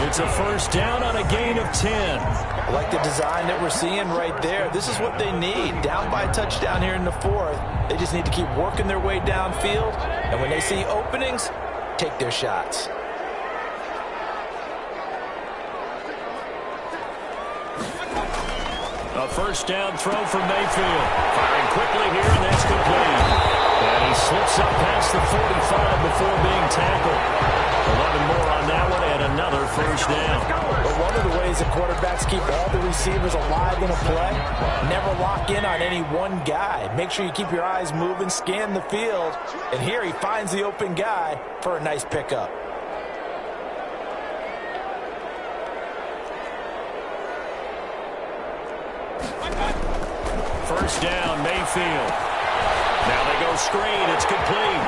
It's a first down on a gain of 10. I like the design that we're seeing right there. This is what they need. Down by a touchdown here in the fourth. They just need to keep working their way downfield. And when they see openings, take their shots. A first down throw from Mayfield. Firing quickly here, and that's complete. And he slips up past the 45 before being tackled. 11 more on that one, and another first down. But one of the ways that quarterbacks keep all the receivers alive in a play, never lock in on any one guy. Make sure you keep your eyes moving, scan the field. And here he finds the open guy for a nice pickup. First down, Mayfield. Now they go screen. It's complete.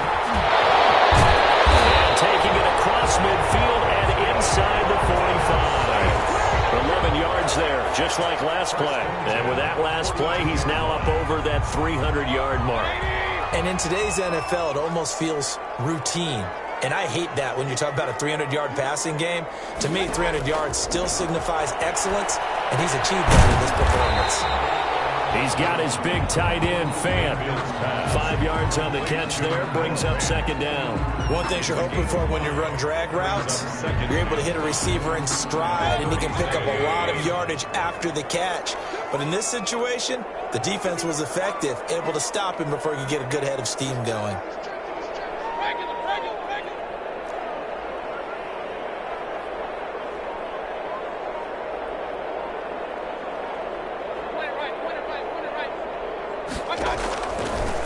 And taking it across midfield and inside the 45. 11 yards there, just like last play. And with that last play, he's now up over that 300-yard mark. And in today's NFL, it almost feels routine. And I hate that when you talk about a 300-yard passing game. To me, 300 yards still signifies excellence, and he's achieved that in this performance. He's got his big tight end, Fan. 5 yards on the catch there, brings up second down. One thing you're hoping for when you run drag routes, you're able to hit a receiver in stride, and he can pick up a lot of yardage after the catch. But in this situation, the defense was effective, able to stop him before he could get a good head of steam going.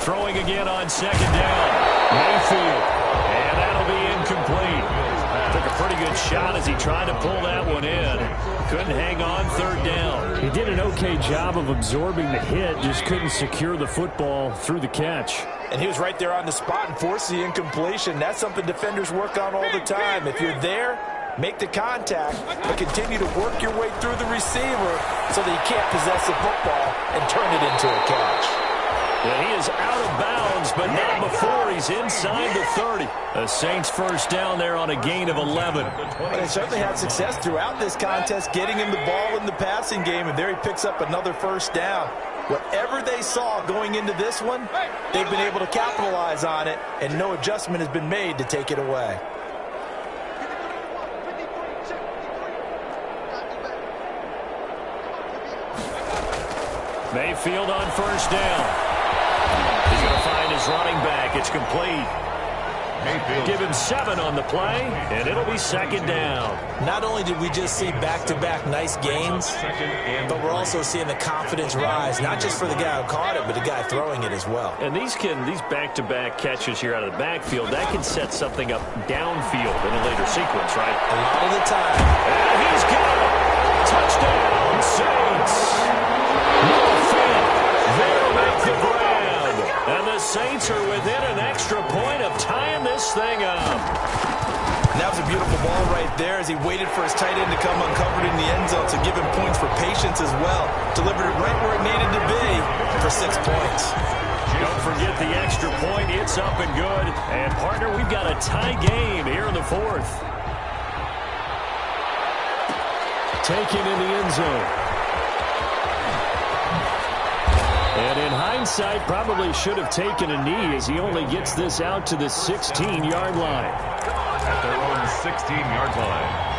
Throwing again on second down. Mayfield. And that'll be incomplete. Took a pretty good shot as he tried to pull that one in. Couldn't hang on third down. He did an okay job of absorbing the hit, just couldn't secure the football through the catch. And he was right there on the spot and forced the incompletion. That's something defenders work on all the time. If you're there, make the contact, but continue to work your way through the receiver so that he can't possess the football and turn it into a catch. And he is out of bounds, but not before he's inside the 30. The Saints first down there on a gain of 11. And they certainly had success throughout this contest, getting him the ball in the passing game, and there he picks up another first down. Whatever they saw going into this one, they've been able to capitalize on it, and no adjustment has been made to take it away. Mayfield on first down. He's going to find his running back. It's complete. Mayfield. Give him 7 on the play, and it'll be second down. Not only did we just see back-to-back nice gains, but we're also seeing the confidence rise, not just for the guy who caught it, but the guy throwing it as well. And these back-to-back catches here out of the backfield, that can set something up downfield in a later sequence, right? A lot of the time. And he's got it. Touchdown, Saints. No fan. They'll make the grab. And the Saints are within an extra point of tying this thing up. And that was a beautiful ball right there as he waited for his tight end to come uncovered in the end zone to give him points for patience as well. Delivered it right where it needed to be for 6 points. Don't forget the extra point. It's up and good. And, partner, we've got a tie game here in the fourth. Taken in the end zone. And in hindsight, probably should have taken a knee as he only gets this out to the 16-yard line. At their own 16-yard line.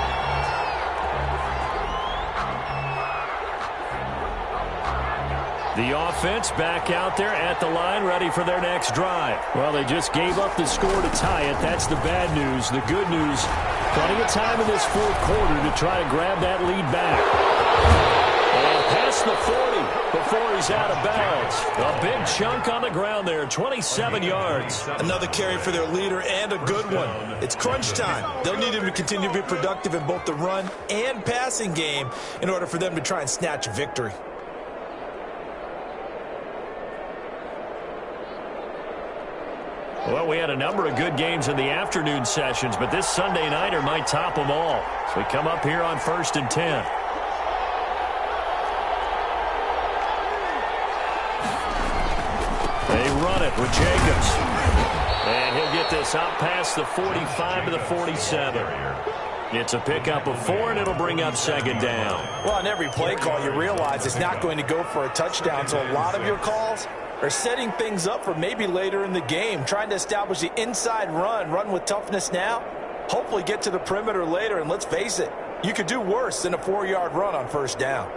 The offense back out there at the line, ready for their next drive. Well, they just gave up the score to tie it. That's the bad news. The good news, plenty of time in this fourth quarter to try to grab that lead back. And past the 40 before he's out of bounds. A big chunk on the ground there, 27 yards. Another carry for their leader and a good one. It's crunch time. They'll need him to continue to be productive in both the run and passing game in order for them to try and snatch a victory. Well, we had a number of good games in the afternoon sessions, but this Sunday nighter might top them all. So we come up here on 1st and 10. They run it with Jacobs. And he'll get this out past the 45 to the 47. It's a pickup of 4, and it'll bring up 2nd down. Well, on every play call, you realize it's not going to go for a touchdown, so a lot of your calls are setting things up for maybe later in the game, trying to establish the inside run with toughness now, hopefully get to the perimeter later, and let's face it, you could do worse than a 4-yard run on 1st down.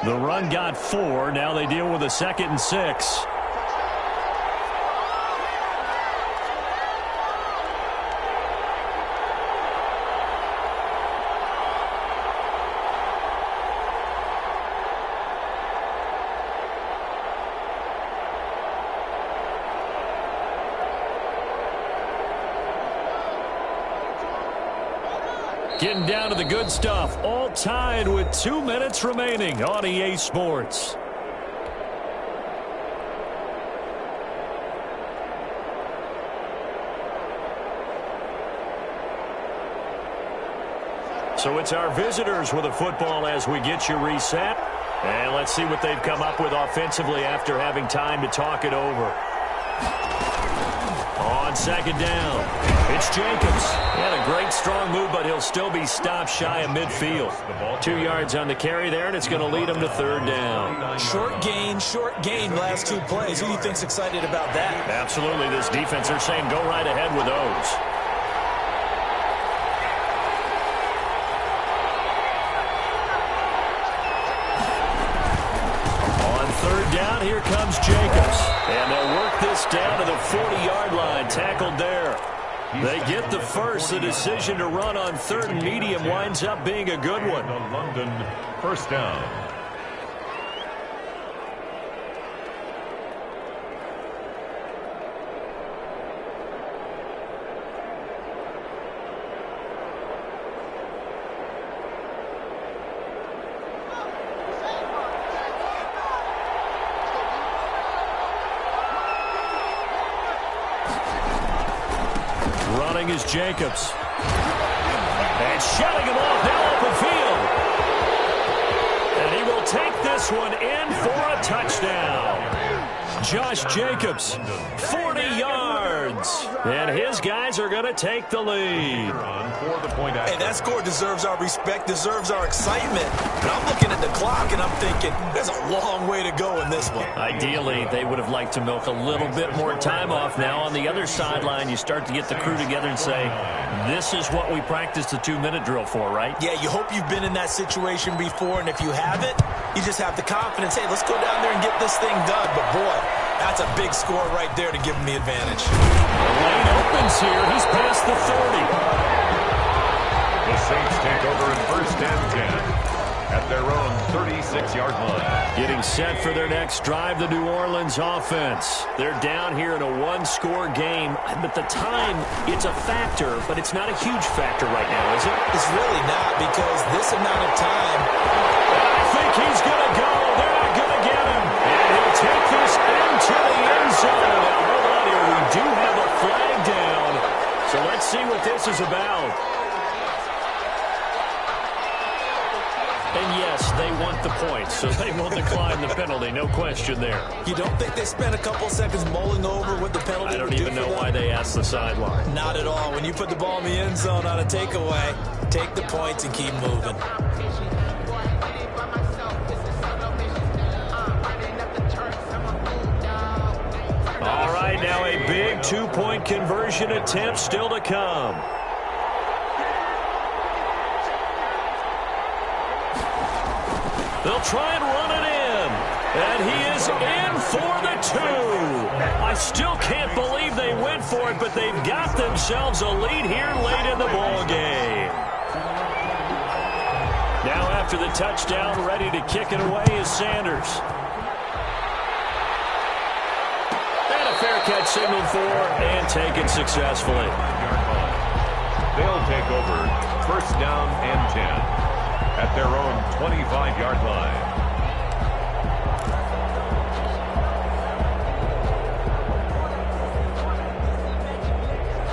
The run got 4. Now they deal with a 2nd and 6. Getting down to the good stuff. All tied with 2 minutes remaining on EA Sports. So it's our visitors with the football as we get you reset. And let's see what they've come up with offensively after having time to talk it over. On 2nd down. It's Jacobs. He had a great strong move, but he'll still be stopped shy of midfield. 2 yards on the carry there, and it's going to lead him to 3rd down. Short gain last 2 plays. Who do you think's excited about that? Absolutely. This defense, they're saying go right ahead with those. On 3rd down, here comes Jacobs. And they'll work this down to the 40-yard line, tackled there. They get the first. The decision to run on 3rd and medium winds up being a good one. The London 1st down. Is Jacobs. And shutting him off now open field. And he will take this one in for a touchdown. Josh Jacobs, 40 yards. And his guys are going to take the lead. Hey, that score deserves our respect, deserves our excitement. And I'm looking at the clock, and I'm thinking, there's a long way to go in this one. Ideally, they would have liked to milk a little bit more time off. Now, on the other sideline, you start to get the crew together and say, this is what we practiced the 2-minute drill for, right? Yeah, you hope you've been in that situation before, and if you haven't, you just have the confidence, hey, let's go down there and get this thing done. But, boy, that's a big score right there to give them the advantage. The lane opens here. He's past the 30. The Saints take over in 1st and 10 at their own 36-yard line. Getting set for their next drive, the New Orleans offense. They're down here in a 1-score game, but the time, it's a factor, but it's not a huge factor right now, is it? It's really not, because this amount of time. And I think he's going to go. They're not going to get him. And he'll take this into the end zone. Now, hold on here. We do have a flag down. So let's see what this is about. And yes, they want the points, so they will decline the penalty. No question there. You don't think they spent a couple seconds mulling over what the penalty I don't would do even know for them? why they asked the sideline. Not at all. When you put the ball in the end zone on a takeaway, take the points and keep moving. All right, now a big two-point conversion attempt still to come. They'll try and run it in. And he is in for the two. I still can't believe they went for it, but they've got themselves a lead here late in the ball game. Now after the touchdown, ready to kick it away is Sanders. And a fair catch signaled for and taken successfully. They'll take over first down and 10 at their own 25-yard line.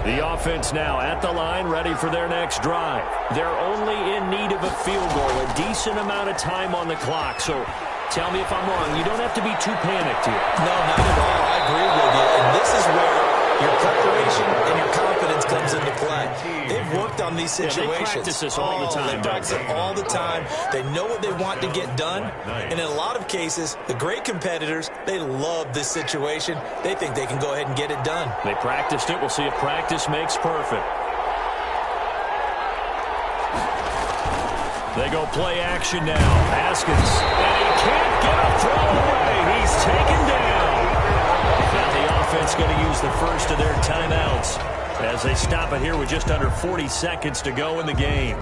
The offense now at the line, ready for their next drive. They're only in need of a field goal, a decent amount of time on the clock. So tell me if I'm wrong. You don't have to be too panicked here. No, not at all. I agree with you. And this is where your preparation and your confidence comes into play. They've worked on these situations. They practice this all the time. They practice it all the time. They know what they want to get done. And in a lot of cases, the great competitors, they love this situation. They think they can go ahead and get it done. They practiced it. We'll see if practice makes perfect. They go play action now. Haskins. And he can't get a throw away. He's taken down. Now the offense going to use the first of their timeouts as they stop it here with just under 40 seconds to go in the game.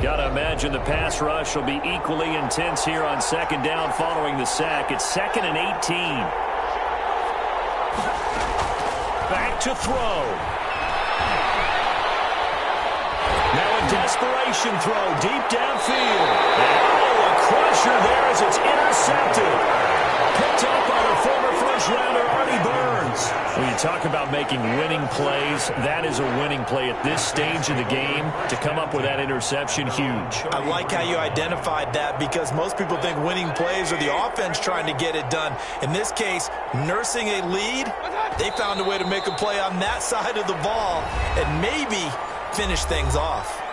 Gotta imagine the pass rush will be equally intense here on second down following the sack. It's 2nd and 18. Back to throw. Now a desperation throw deep downfield. Oh, a crusher there as it's intercepted. Picked up by the former first-rounder Artie Burns. When you talk about making winning plays, that is a winning play at this stage of the game. To come up with that interception, huge. I like how you identified that because most people think winning plays are the offense trying to get it done. In this case, nursing a lead, they found a way to make a play on that side of the ball and maybe finish things off.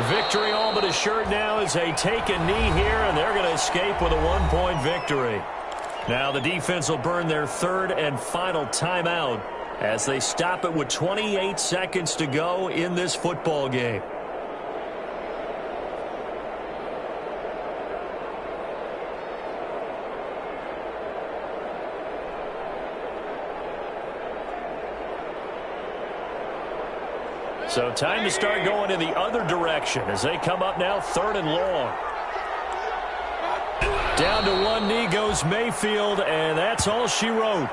Victory all but assured now as they take a knee here, and they're going to escape with a one-point victory. Now the defense will burn their third and final timeout as they stop it with 28 seconds to go in this football game. So time to start going in the other direction as they come up now 3rd and long. Down to one knee goes Mayfield, and that's all she wrote.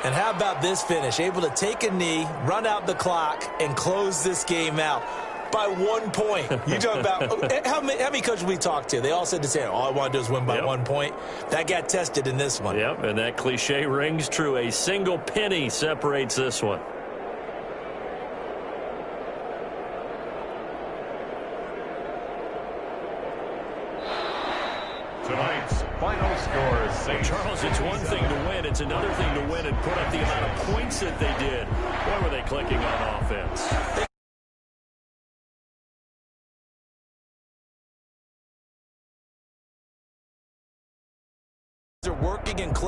And how about this finish? Able to take a knee, run out the clock, and close this game out by 1 point. You talk about how many coaches we talked to? They all said the same. All I want to do is win by 1 point. That got tested in this one. Yep, and that cliche rings true. A single penny separates this one. Tonight's final score is Saints. Charles, it's one thing to win. It's another thing to win and put up the amount of points that they did. Boy, were they clicking on offense. They're working and clicking.